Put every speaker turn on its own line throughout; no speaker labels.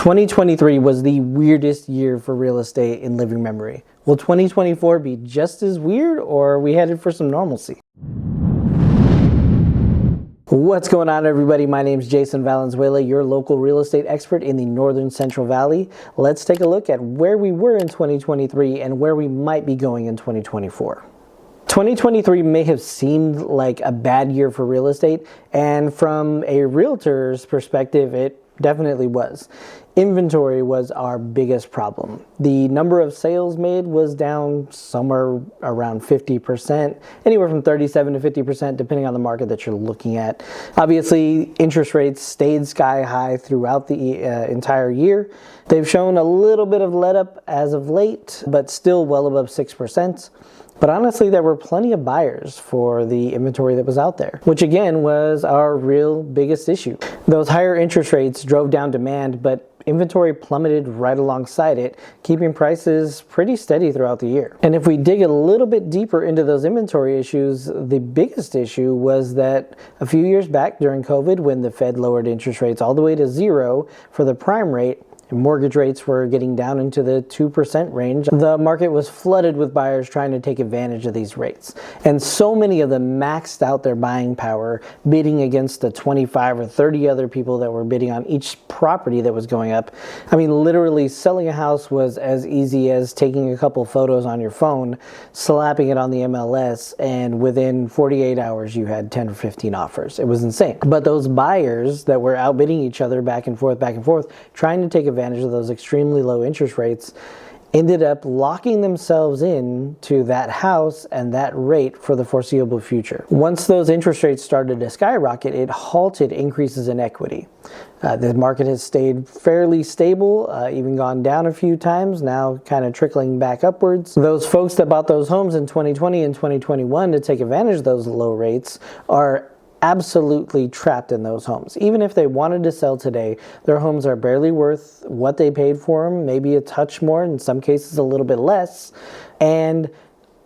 2023 was the weirdest year for real estate in living memory. Will 2024 be just as weird, or are we headed for some normalcy? What's going on, everybody? My name is Jason Valenzuela, your local real estate expert in the Northern Central Valley. Let's take a look at where we were in 2023 and where we might be going in 2024. 2023 may have seemed like a bad year for real estate, and from a realtor's perspective, it definitely was. Inventory was our biggest problem. The number of sales made was down somewhere around 50%, anywhere from 37 to 50%, depending on the market that you're looking at. Obviously, interest rates stayed sky high throughout the entire year. They've shown a little bit of let up as of late, but still well above 6%. But honestly, there were plenty of buyers for the inventory that was out there, which again was our real biggest issue. Those higher interest rates drove down demand, but inventory plummeted right alongside it, keeping prices pretty steady throughout the year. And if we dig a little bit deeper into those inventory issues, the biggest issue was that a few years back during COVID, when the Fed lowered interest rates all the way to 0 for the prime rate, mortgage rates were getting down into the 2% range. The market was flooded with buyers trying to take advantage of these rates. And so many of them maxed out their buying power, bidding against the 25 or 30 other people that were bidding on each property that was going up. I mean, literally selling a house was as easy as taking a couple photos on your phone, slapping it on the MLS, and within 48 hours you had 10 or 15 offers. It was insane. But those buyers that were outbidding each other back and forth, trying to take advantage of those extremely low interest rates, ended up locking themselves in to that house and that rate for the foreseeable future. Once those interest rates started to skyrocket, it halted increases in equity. The market has stayed fairly stable, even gone down a few times, now kind of trickling back upwards. Those folks that bought those homes in 2020 and 2021 to take advantage of those low rates are absolutely trapped in those homes. Even if they wanted to sell today, their homes are barely worth what they paid for them, maybe a touch more, in some cases a little bit less, and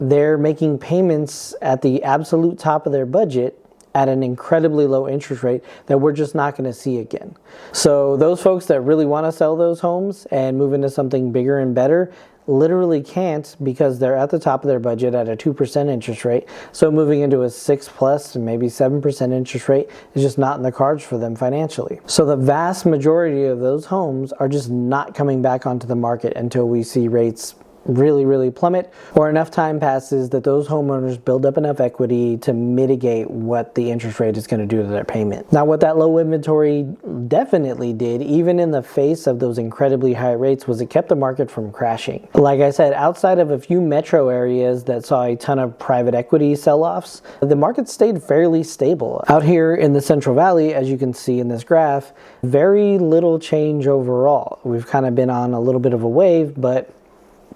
they're making payments at the absolute top of their budget at an incredibly low interest rate that we're just not going to see again. So those folks that really want to sell those homes and move into something bigger and better literally can't, because they're at the top of their budget at a 2% interest rate. So moving into a 6+ and maybe 7% interest rate is just not in the cards for them financially. So the vast majority of those homes are just not coming back onto the market until we see rates really plummet, or enough time passes that those homeowners build up enough equity to mitigate what the interest rate is going to do to their payment. Now, what that low inventory definitely did, even in the face of those incredibly high rates, was it kept the market from crashing. Like I said, outside of a few metro areas that saw a ton of private equity sell-offs, the market stayed fairly stable. Out here in the Central Valley, as you can see in this graph, very little change overall. We've kind of been on a little bit of a wave, but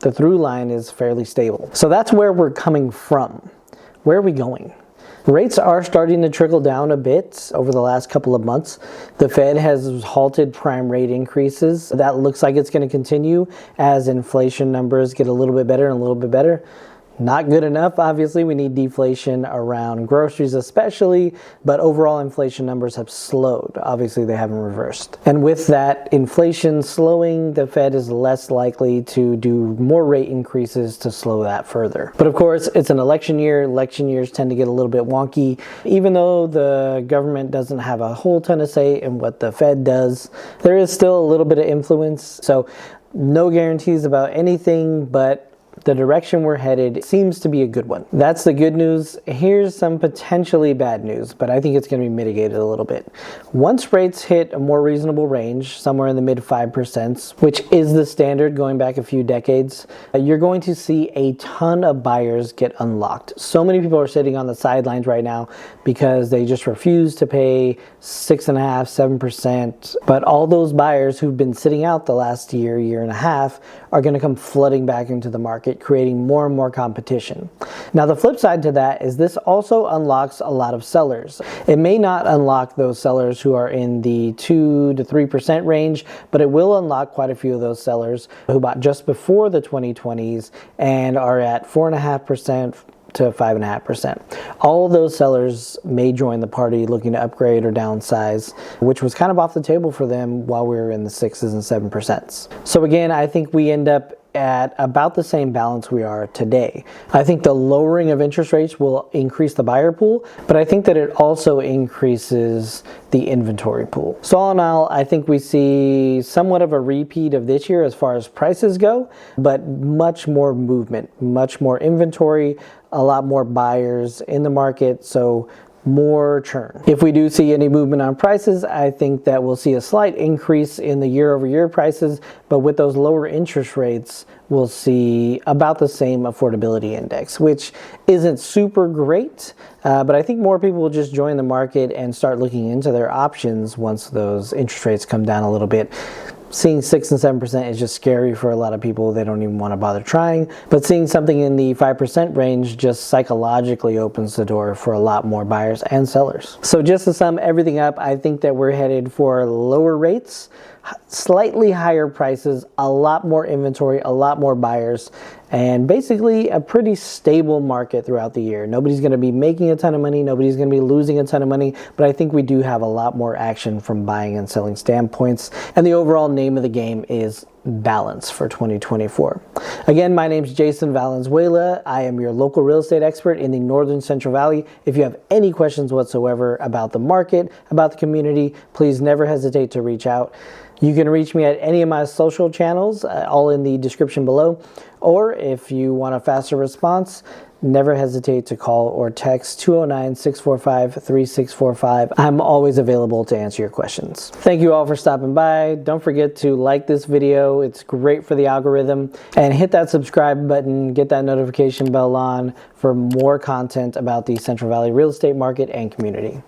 the through line is fairly stable. So that's where we're coming from. Where are we going? Rates are starting to trickle down a bit over the last couple of months. The Fed has halted prime rate increases. That looks like it's going to continue as inflation numbers get a little bit better and a little bit better. Not good enough, obviously. We need deflation around groceries especially, but overall inflation numbers have slowed. Obviously, they haven't reversed. And with that inflation slowing, the Fed is less likely to do more rate increases to slow that further. But of course, it's an election year. Election years tend to get a little bit wonky. Even though the government doesn't have a whole ton of say in what the Fed does, there is still a little bit of influence. So no guarantees about anything, but the direction we're headed seems to be a good one. That's the good news. Here's some potentially bad news, but I think it's going to be mitigated a little bit. Once rates hit a more reasonable range, somewhere in the mid 5%, which is the standard going back a few decades, you're going to see a ton of buyers get unlocked. So many people are sitting on the sidelines right now because they just refuse to pay 6.5%, 7%. But all those buyers who've been sitting out the last year and a half are going to come flooding back into the market, creating more and more competition. Now, the flip side to that is this also unlocks a lot of sellers. It may not unlock those sellers who are in the 2 to 3% range, but it will unlock quite a few of those sellers who bought just before the 2020s and are at 4.5%, to 5.5%. All of those sellers may join the party looking to upgrade or downsize, which was kind of off the table for them while we were in the 6s and 7%. So again, I think we end up at about the same balance we are today. I think the lowering of interest rates will increase the buyer pool, but I think that it also increases the inventory pool. So all in all, I think we see somewhat of a repeat of this year as far as prices go, but much more movement, much more inventory, a lot more buyers in the market, so more churn. If we do see any movement on prices, I think that we'll see a slight increase in the year-over-year prices, but with those lower interest rates, we'll see about the same affordability index, which isn't super great, but I think more people will just join the market and start looking into their options once those interest rates come down a little bit. Seeing 6 and 7% is just scary for a lot of people. They don't even want to bother trying. But seeing something in the 5% range just psychologically opens the door for a lot more buyers and sellers. So just to sum everything up, I think that we're headed for lower rates, slightly higher prices, a lot more inventory, a lot more buyers, and basically a pretty stable market throughout the year. Nobody's going to be making a ton of money. Nobody's going to be losing a ton of money, but I think we do have a lot more action from buying and selling standpoints. And the overall name of the game is balance for 2024. Again, my name is Jason Valenzuela. I am your local real estate expert in the Northern Central Valley. If you have any questions whatsoever about the market, about the community, please never hesitate to reach out. You can reach me at any of my social channels, all in the description below. Or if you want a faster response, never hesitate to call or text 209-645-3645. I'm always available to answer your questions. Thank you all for stopping by. Don't forget to like this video. It's great for the algorithm. And hit that subscribe button, get that notification bell on for more content about the Central Valley real estate market and community.